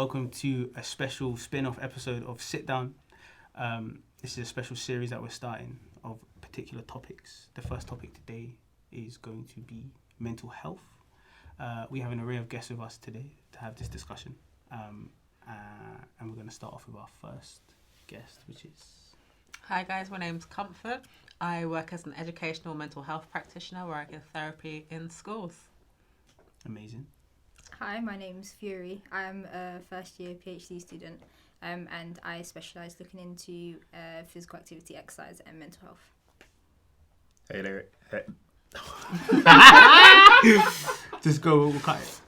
welcome to a special spin-off episode of SitDown. This is a special series that we're starting of particular topics. The first topic today is going to be mental health. We have an array of guests with us today to have this discussion. And we're going to start off with our first guest, which is... Hi guys, my name's Comfort. I work as an educational mental health practitioner where I give therapy in schools. Amazing. Hi, my name's Fury. I'm a first year PhD student and I specialise looking into physical activity, exercise and mental health. Hey there. Hey. Just go, we'll cut it.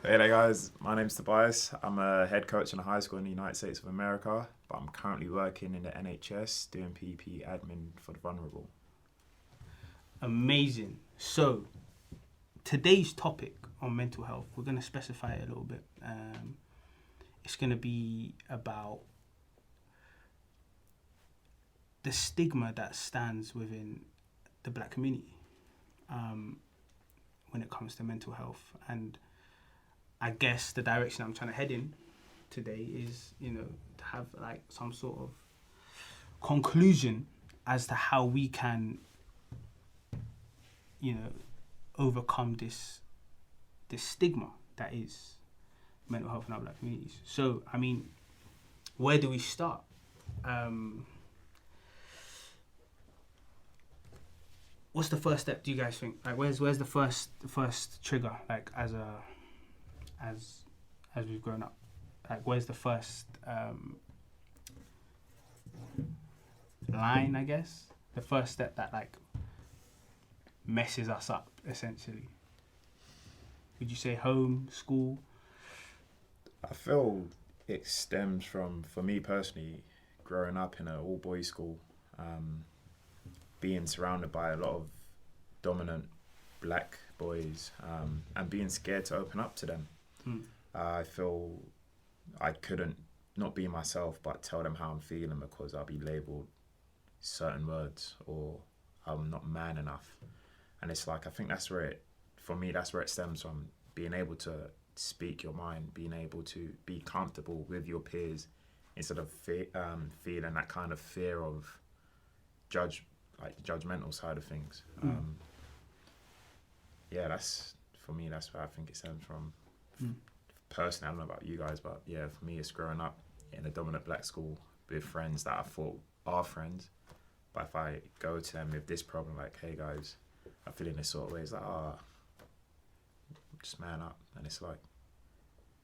Hey there guys, my name's Tobias. I'm a head coach in a high school in the United States of America, but I'm currently working in the NHS doing PP admin for the vulnerable. Amazing. So, today's topic on mental health, we're going to specify it a little bit. It's going to be about the stigma that stands within the black community when it comes to mental health. And I guess the direction I'm trying to head in today is, to have like some sort of conclusion as to how we can, overcome this stigma that is mental health in our black communities. So, where do we start? What's the first step, do you guys think? Like, where's the first trigger? Like, as we've grown up, like, where's the first line? I guess the first step that like messes us up, essentially. Would you say home, school? I feel it stems from, for me personally, growing up in an all-boys school, being surrounded by a lot of dominant black boys, and being scared to open up to them. I feel I couldn't not be myself but tell them how I'm feeling because I'll be labelled certain words or I'm not man enough. And it's like, I think that's where it stems from, being able to speak your mind, being able to be comfortable with your peers instead of feeling that kind of fear of judgmental side of things. That's, for me, that's where I think it stems from. Personally, I don't know about you guys, but yeah, for me, it's growing up in a dominant black school with friends that I thought are friends. But if I go to them with this problem, like, hey guys, I'm feeling this sort of way, it's like, just man up. And it's like,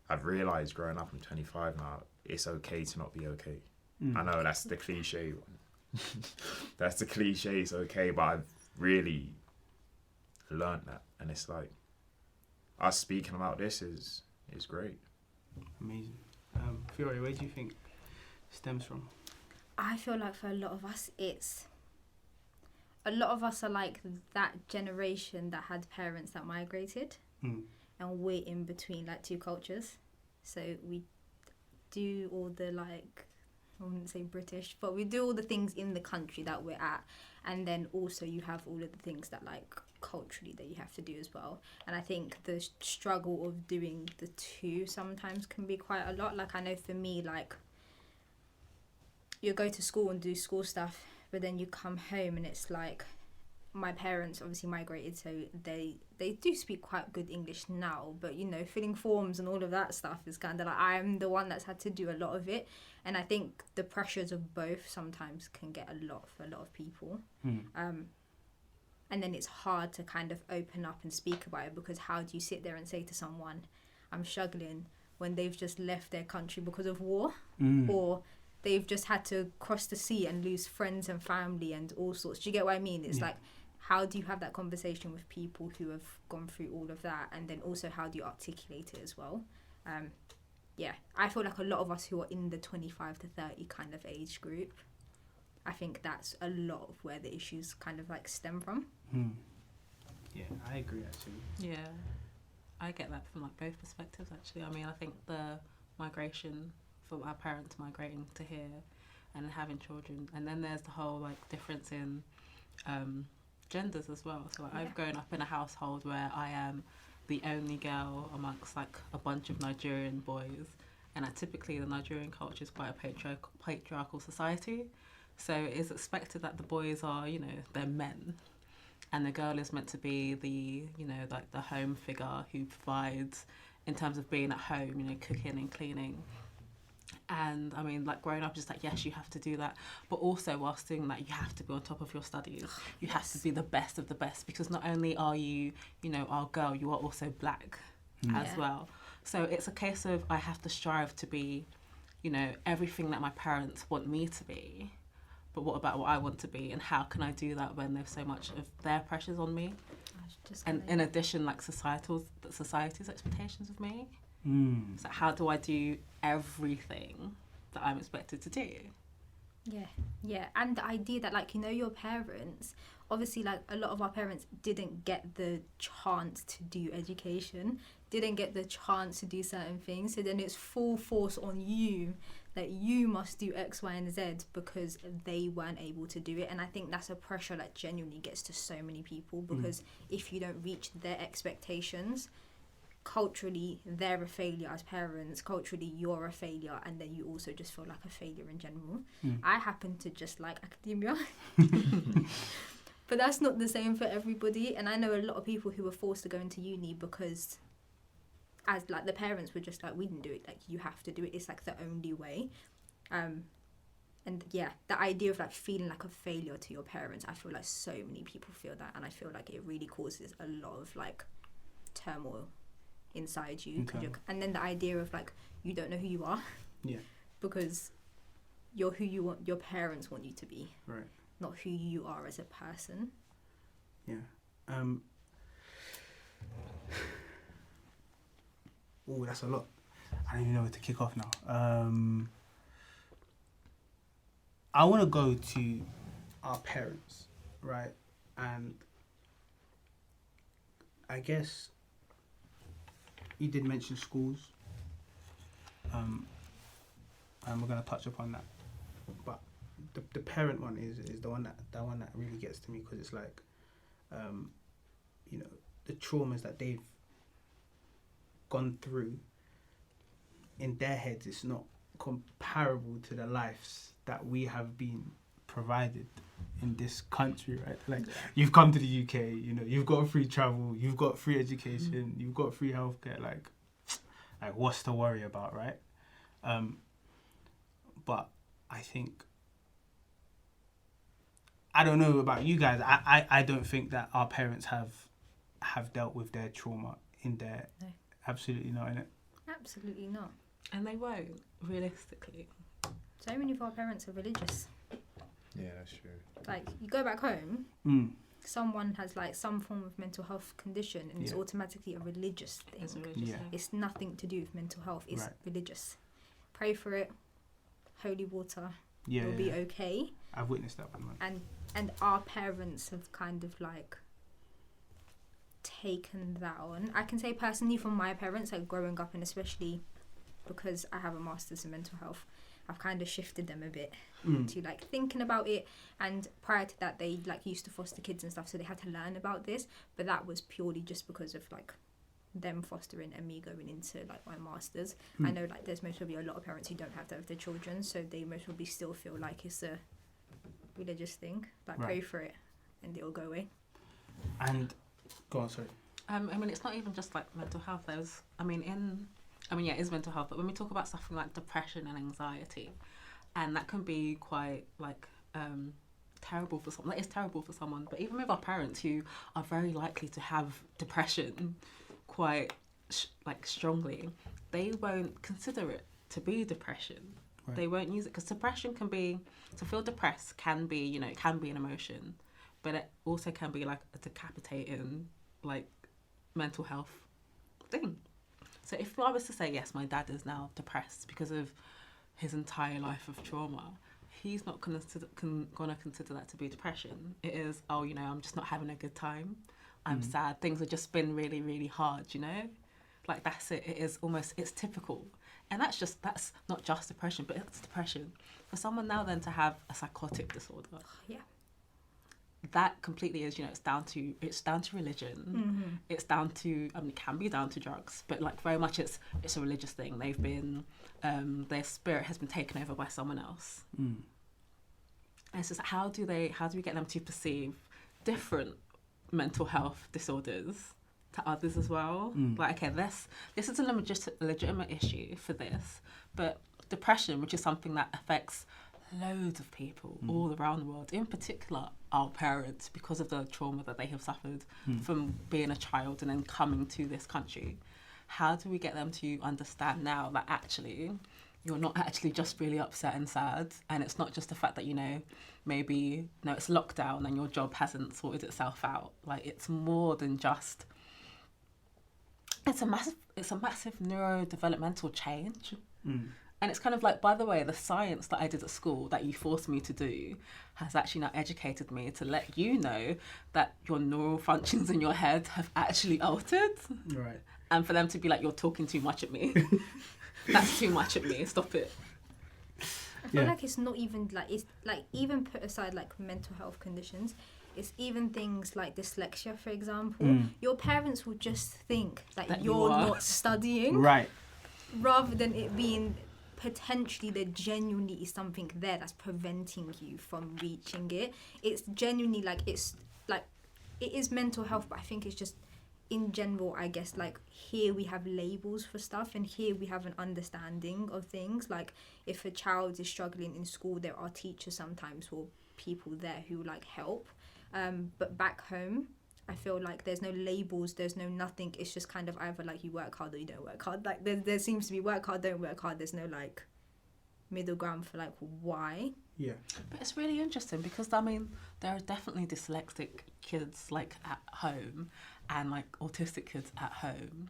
I've realised growing up, I'm 25 now, it's okay to not be okay. I know that's the cliche. That's the cliche, it's okay, but I've really learned that. And it's like, us speaking about this is great. Amazing. Fiore, where do you think it stems from? I feel like for a lot of us, are like that generation that had parents that migrated, and we're in between like two cultures. So we do all the I wouldn't say British, but we do all the things in the country that we're at, and then also you have all of the things that like culturally that you have to do as well. And I think the struggle of doing the two sometimes can be quite a lot. Like, I know for me, like, you go to school and do school stuff, but then you come home and it's like, my parents obviously migrated, so they do speak quite good English now, but filling forms and all of that stuff is kind of like, I'm the one that's had to do a lot of it. And I think the pressures of both sometimes can get a lot for a lot of people. And then it's hard to kind of open up and speak about it, because how do you sit there and say to someone, I'm struggling, when they've just left their country because of war, or they've just had to cross the sea and lose friends and family and all sorts. Do you get what I mean? It's like, how do you have that conversation with people who have gone through all of that? And then also, how do you articulate it as well? I feel like a lot of us who are in the 25 to 30 kind of age group, I think that's a lot of where the issues kind of like stem from. Yeah, I agree actually. Yeah, I get that from like both perspectives actually. I think the migration, for our parents migrating to here and having children, and then there's the whole like difference in genders as well. So like, I've grown up in a household where I am the only girl amongst like a bunch of Nigerian boys, And typically the Nigerian culture is quite a patriarchal society. So it's expected that the boys are, they're men. And the girl is meant to be the, like the home figure who provides in terms of being at home, cooking and cleaning. And I mean, like growing up, just like, yes, you have to do that. But also whilst doing that, you have to be on top of your studies. You have to be the best of the best, because not only are you, our girl, you are also black as well. So it's a case of I have to strive to be, everything that my parents want me to be. But what about what I want to be, and how can I do that when there's so much of their pressures on me? And in addition, like society's expectations of me. So how do I do everything that I'm expected to do? Yeah. And the idea that, like, your parents, obviously, like, a lot of our parents didn't get the chance to do education, didn't get the chance to do certain things. So then it's full force on you that you must do X, Y, and Z because they weren't able to do it. And I think that's a pressure that genuinely gets to so many people, because if you don't reach their expectations, culturally they're a failure as parents, culturally you're a failure, and then you also just feel like a failure in general. I happen to just like academia. But that's not the same for everybody. And I know a lot of people who were forced to go into uni because as like the parents were just like, we didn't do it, like you have to do it, it's like the only way. And yeah, the idea of like feeling like a failure to your parents, I feel like so many people feel that, and I feel like it really causes a lot of like turmoil inside you. And then the idea of like you don't know who you are, because you're who you want your parents want you to be, right? Not who you are as a person. Oh, that's a lot. I don't even know where to kick off now. I want to go to our parents, right? And I guess you did mention schools, and we're going to touch upon that. But the parent one is the one that really gets to me, because it's like, the traumas that they've gone through in their heads, it's not comparable to the lives that we have been provided in this country, right? Like, you've come to the UK, you've got free travel, you've got free education, you've got free healthcare, like what's to worry about, right? But I think, I don't know about you guys, I don't think that our parents have dealt with their trauma in their... No. Absolutely not, innit? Absolutely not. And they won't, realistically. So many of our parents are religious. Yeah, that's true. Like, you go back home, someone has like some form of mental health condition, and it's automatically a religious thing. It's religious, It's nothing to do with mental health. It's right. religious. Pray for it. Holy water. Yeah, It'll be okay. I've witnessed that one, man. And our parents have kind of like taken that on. I can say personally from my parents, like growing up, and especially because I have a master's in mental health, I've kind of shifted them a bit to like thinking about it. And prior to that, they like used to foster kids and stuff, so they had to learn about this, but that was purely just because of like them fostering and me going into like my master's. I know like there's most probably a lot of parents who don't have that with their children, so they most probably still feel like it's a religious thing, like pray for it and it'll go away. And go on, sorry. I mean, it's not even just like mental health. It is mental health, but when we talk about something like depression and anxiety, and that can be quite like terrible for someone. That is terrible for someone. But even with our parents, who are very likely to have depression quite strongly, they won't consider it to be depression. Right. They won't use it, because depression can be, to feel depressed can be, it can be an emotion, but it also can be like a decapitating like mental health thing. So if I was to say, yes, my dad is now depressed because of his entire life of trauma, he's not going to consider that to be depression. It is, I'm just not having a good time. I'm sad. Things have just been really, really hard, Like, that's it. It is almost, it's typical. And that's not just depression, but it's depression. For someone now then to have a psychotic disorder. Yeah. that completely is, it's down to religion. It's down to, it can be down to drugs, but like very much it's a religious thing. They've been, their spirit has been taken over by someone else. And it's just how do we get them to perceive different mental health disorders to others as well? Like, okay, this is a legitimate issue for this, but depression, which is something that affects loads of people all around the world, in particular our parents, because of the trauma that they have suffered from being a child and then coming to this country. How do we get them to understand now that actually you're not actually just really upset and sad, and it's not just the fact that maybe it's lockdown and your job hasn't sorted itself out. Like, it's more than just, it's a massive neurodevelopmental change. And it's kind of like, by the way, the science that I did at school that you forced me to do has actually now educated me to let you know that your neural functions in your head have actually altered. Right. And for them to be like, you're talking too much at me. That's too much at me. Stop it. I feel like it's not even like, it's like, even put aside like mental health conditions, it's even things like dyslexia, for example. Your parents will just think that you're not studying. Right. Rather than it being potentially there genuinely is something there that's preventing you from reaching it. It's genuinely like, it's like, it is mental health, but I think it's just in general, I guess, like, here we have labels for stuff, and here we have an understanding of things. Like, if a child is struggling in school, there are teachers sometimes or people there who like help, but back home I feel like there's no labels, there's no nothing. It's just kind of either like you work hard or you don't work hard. Like, there seems to be work hard, don't work hard. There's no like middle ground for like why. Yeah. But it's really interesting because, I mean, there are definitely dyslexic kids like at home and like autistic kids at home.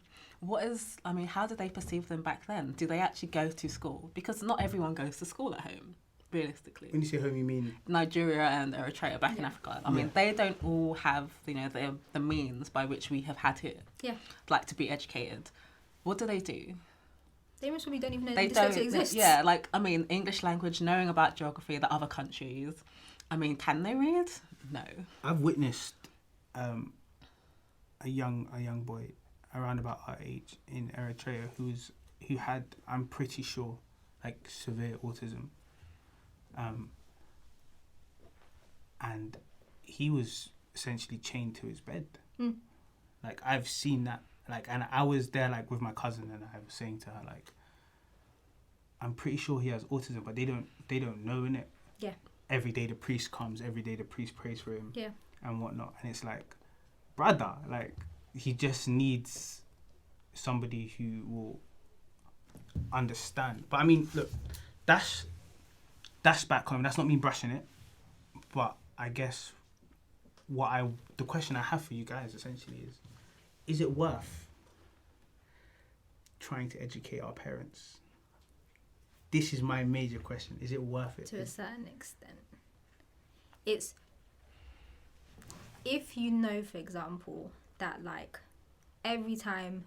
How do they perceive them back then? Do they actually go to school? Because not everyone goes to school at home, realistically. When you say home, you mean Nigeria and Eritrea back in Africa. I mean, they don't all have, the means by which we have had here. Yeah. Like, to be educated. What do? They most probably don't even know They dyslexia don't exists. Yeah, like, I mean, English language, knowing about geography, the other countries. I mean, can they read? No. I've witnessed a young boy around about our age in Eritrea who had, I'm pretty sure, like severe autism. And he was essentially chained to his bed. Like, I've seen that, like, and I was there like with my cousin, and I was saying to her, like, I'm pretty sure he has autism, but they don't know, innit? Yeah. Every day the priest comes, every day the priest prays for him. Yeah. And whatnot. And it's like, brother, like, he just needs somebody who will understand. But I mean, look, that's back home. That's not me brushing it. But I guess the question I have for you guys essentially is it worth trying to educate our parents? This is my major question. Is it worth it? To a certain extent. It's, if you know, for example, that like every time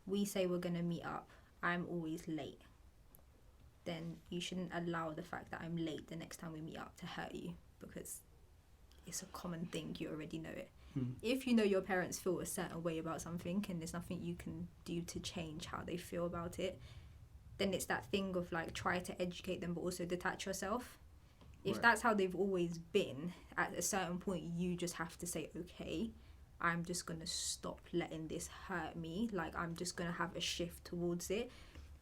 we say we're going to meet up, I'm always late, then you shouldn't allow the fact that I'm late the next time we meet up to hurt you, because it's a common thing, you already know it. If you know your parents feel a certain way about something and there's nothing you can do to change how they feel about it, then it's that thing of like, try to educate them but also detach yourself. If that's how they've always been, at a certain point you just have to say, okay, I'm just going to stop letting this hurt me. Like, I'm just going to have a shift towards it.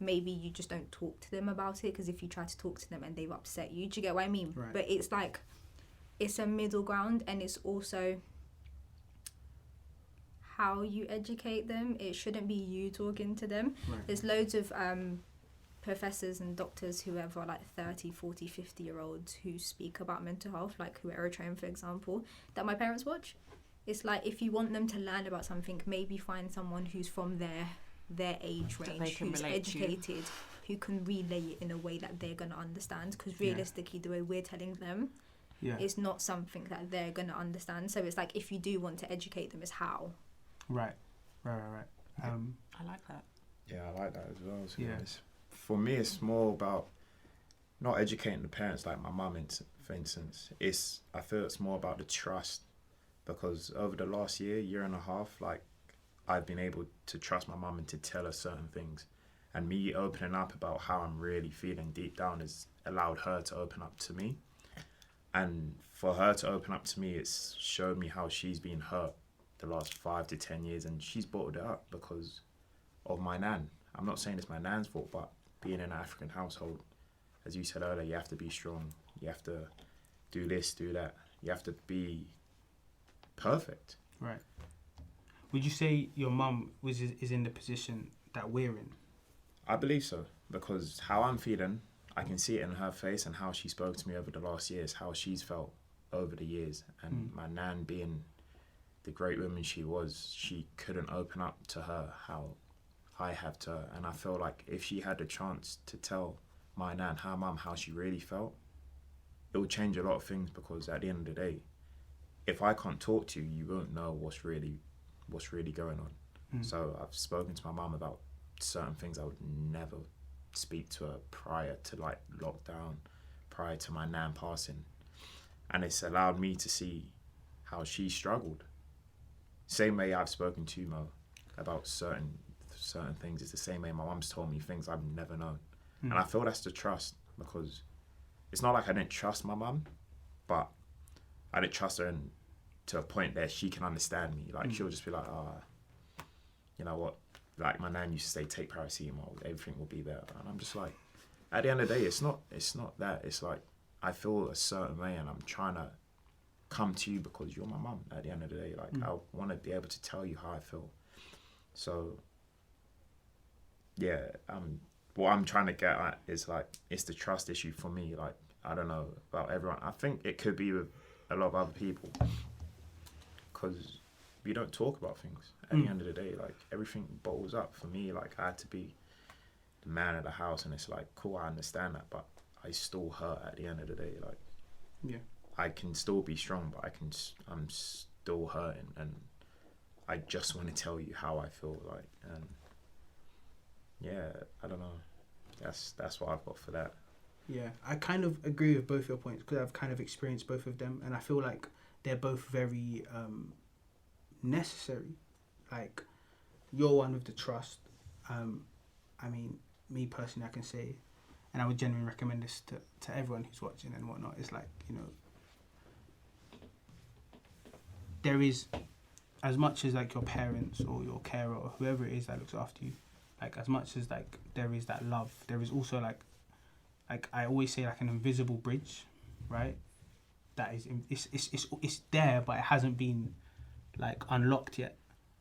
Maybe you just don't talk to them about it, because if you try to talk to them and they've upset you, do you get what I mean? Right. But it's like, it's a middle ground, and it's also how you educate them. It shouldn't be you talking to them. Right. There's loads of professors and doctors, whoever, like 30, 40, 50-year-olds who speak about mental health, like who are Eritrean, for example, that my parents watch. It's like, if you want them to learn about something, maybe find someone who's from their age range, who's educated, who can relay it in a way that they're going to understand, because realistically the way we're telling them is not something that they're going to understand. So it's like, if you do want to educate them, it's how. Right. I like that. Yeah, I like that as well. So for me, it's more about not educating the parents like my mum, for instance. I feel it's more about the trust, because over the last year and a half, like, I've been able to trust my mum and to tell her certain things, and me opening up about how I'm really feeling deep down has allowed her to open up to me. And for her to open up to me, it's showed me how she's been hurt the last 5 to 10 years, and she's bottled it up because of my nan. I'm not saying it's my nan's fault, but being in an African household, as you said earlier, you have to be strong. You have to do this, do that. You have to be perfect. Right. Would you say your mum is in the position that we're in? I believe so, because how I'm feeling, I can see it in her face, and how she spoke to me over the last years, how she's felt over the years. And my nan, being the great woman she was, she couldn't open up to her how I have to her. And I feel like if she had the chance to tell my nan, her mum, how she really felt, it would change a lot of things, because at the end of the day, if I can't talk to you, you won't know what's really going on. So I've spoken to my mum about certain things I would never speak to her prior to, like, lockdown, prior to my nan passing. And it's allowed me to see how she struggled. Same way I've spoken to Mo about certain things. It's the same way my mum's told me things I've never known. And I feel that's the trust, because it's not like I didn't trust my mum, but I didn't trust her to a point that she can understand me. Like, she'll just be like, you know what? Like, my nan used to say, take paracetamol, everything will be better. And I'm just like, at the end of the day, it's not that. It's like, I feel a certain way, and I'm trying to come to you because you're my mum at the end of the day. Like, I want to be able to tell you how I feel. So, yeah, what I'm trying to get at is, like, it's the trust issue for me. Like, I don't know about everyone. I think it could be with a lot of other people, because we don't talk about things at the end of the day. Like, everything bottles up. For me, like, I had to be the man of the house, and it's like, cool, I understand that, but I still hurt at the end of the day. Like, yeah, I can still be strong, but I'm still hurting, and I just want to tell you how I feel. Like, and yeah, I don't know. That's what I've got for that. Yeah, I kind of agree with both your points, because I've kind of experienced both of them, and I feel like they're both very necessary. Like, you're one with the trust. I mean, me personally, I can say, and I would genuinely recommend this to everyone who's watching and whatnot, it's like, you know, there is, as much as, like, your parents or your carer or whoever it is that looks after you, like, as much as, like, there is that love, there is also, like I always say, like, an invisible bridge, right? That is, it's there, but it hasn't been, like, unlocked yet,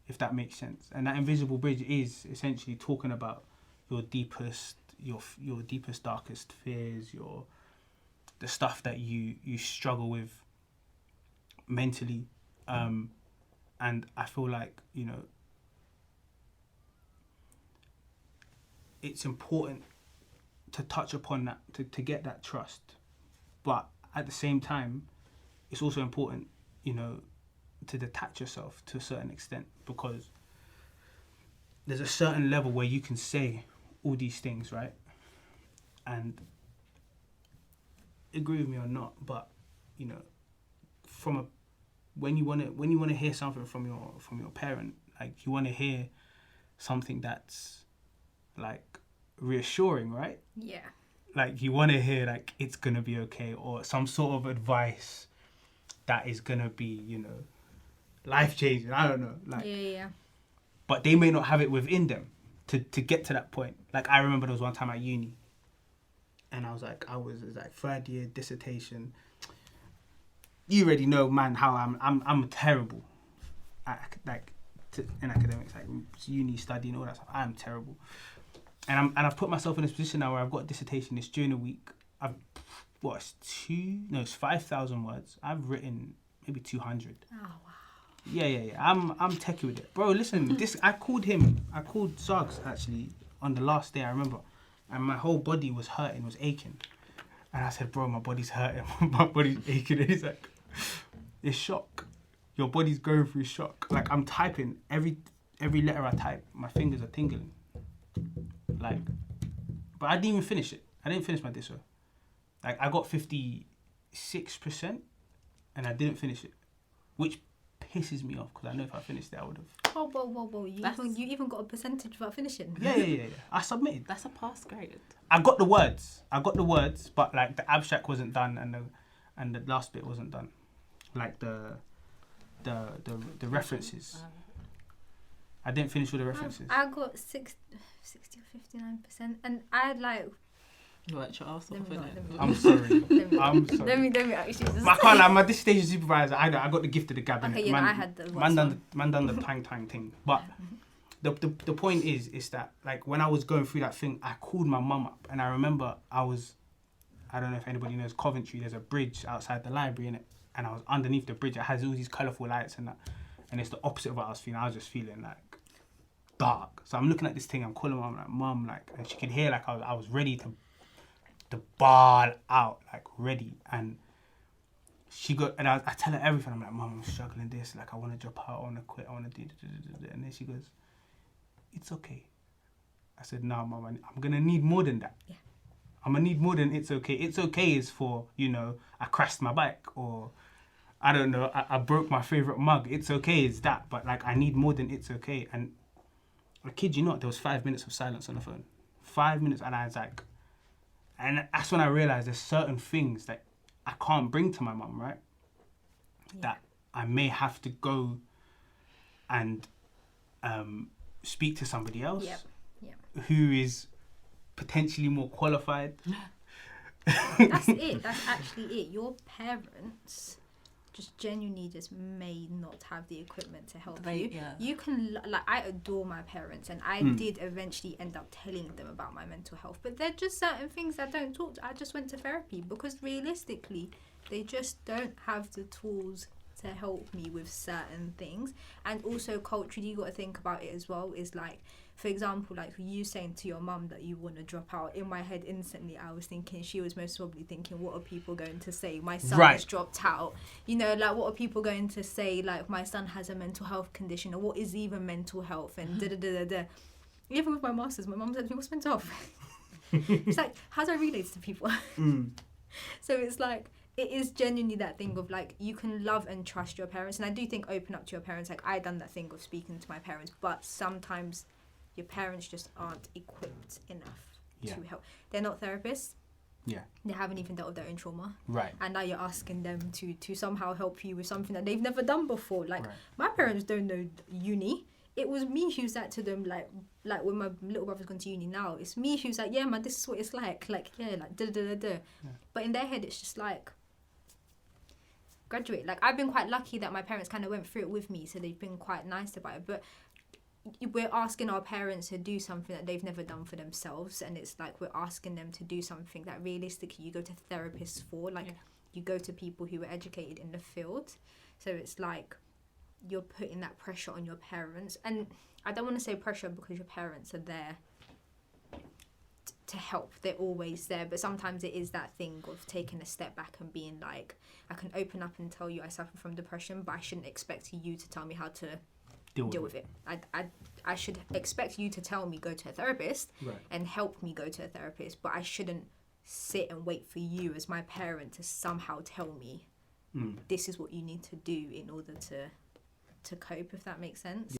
if that makes sense. And that invisible bridge is essentially talking about your deepest, darkest fears, the stuff that you struggle with mentally. And I feel like, you know, it's important to touch upon that, to get that trust. But at the same time, it's also important, you know, to detach yourself to a certain extent, because there's a certain level where you can say all these things, right? And agree with me or not, but, you know, when you want to hear something from your parent, like, you want to hear something that's, like, reassuring, right? Yeah. Like, you want to hear, like, it's gonna be okay, or some sort of advice that is gonna be, you know, life changing. I don't know, like. Yeah. But they may not have it within them to get to that point. Like, I remember there was one time at uni, and I was like, it was like third year dissertation. You already know, man, how I'm terrible at, like, in academics, like uni studying, all that stuff. I'm terrible. And I've put myself in this position now where I've got a dissertation. It's during a week. It's 5,000 words. I've written maybe 200. Oh wow. Yeah. I'm techie with it, bro. Listen, I called Sargs actually on the last day, I remember, and my whole body was hurting, was aching, and I said, bro, my body's hurting, my body's aching. And he's like, it's shock. Your body's going through shock. Like, I'm typing every letter I type, my fingers are tingling. Like, but I didn't even finish it. I didn't finish my disso. Like I got 56%, and I didn't finish it, which pisses me off because I know if I finished it, I would have. Whoa! You even got a percentage without finishing? Yeah. I submitted. That's a pass grade. I got the words, but like the abstract wasn't done, and the last bit wasn't done, like the references. I didn't finish with the references. I got 60 or 59%, and I had like. Worked your arse off, innit? I'm sorry. I'm sorry. Let me actually just. I can't lie, my dissertation supervisor, I got the gift of the gab. Okay, yeah, I had the. Man done the tang thing. But the point is that like when I was going through that thing, I called my mum up, and I remember I don't know if anybody knows Coventry. There's a bridge outside the library, innit? And I was underneath the bridge. It has all these colourful lights and that, and it's the opposite of what I was feeling. I was just feeling like dark. So I'm looking at this thing. I'm calling mum, like mum, like, and she could hear like I was ready to bawl out, like ready, and she got, and I tell her everything. I'm like, mum, I'm struggling this, like I want to drop out, I want to quit, I want to do, and then she goes, it's okay. I said, no, mum, I'm gonna need more than that. Yeah. I'm gonna need more than it's okay. It's okay is for, I crashed my bike, or I don't know, I broke my favorite mug. It's okay is that, but like I need more than it's okay. And I kid you not, there was 5 minutes of silence on the phone. 5 minutes, and I was like, and that's when I realised there's certain things that I can't bring to my mum, right? Yeah. That I may have to go and speak to somebody else who is potentially more qualified. That's it. That's actually it. Your parents just genuinely just may not have the equipment to help you. Yeah. You can, like, I adore my parents, and I did eventually end up telling them about my mental health, but there are just certain things I don't talk to. I just went to therapy because realistically they just don't have the tools to help me with certain things. And also culturally, you got to think about it as well, is like, for example, like you saying to your mum that you want to drop out. In my head instantly I was thinking she was most probably thinking, what are people going to say? My son has dropped out. Like, what are people going to say? Like, my son has a mental health condition, or what is even mental health, and da-da-da-da-da. Even with my masters, my mum said to me, what's mental health? It's like, how do I relate to people? So it's like, it is genuinely that thing of like, you can love and trust your parents, and I do think open up to your parents. Like, I done that thing of speaking to my parents, but sometimes your parents just aren't equipped enough to help. They're not therapists. Yeah. They haven't even dealt with their own trauma. Right. And now you're asking them to somehow help you with something that they've never done before. Like, my parents don't know uni. It was me who said to them, like when my little brother's gone to uni now, it's me who's like, yeah, man, this is what it's like. Like, yeah, like, da-da-da-da. Yeah. But in their head, it's just like, graduate. Like, I've been quite lucky that my parents kind of went through it with me, so they've been quite nice about it. But we're asking our parents to do something that they've never done for themselves, and it's like we're asking them to do something that realistically you go to therapists for. Like, you go to people who are educated in the field. So it's like you're putting that pressure on your parents, and I don't want to say pressure because your parents are there to help. They're always there, but sometimes it is that thing of taking a step back and being like, I can open up and tell you I suffer from depression, but I shouldn't expect you to tell me how to deal with it. I should expect you to tell me go to a therapist and help me go to a therapist, but I shouldn't sit and wait for you as my parent to somehow tell me this is what you need to do in order to cope, if that makes sense.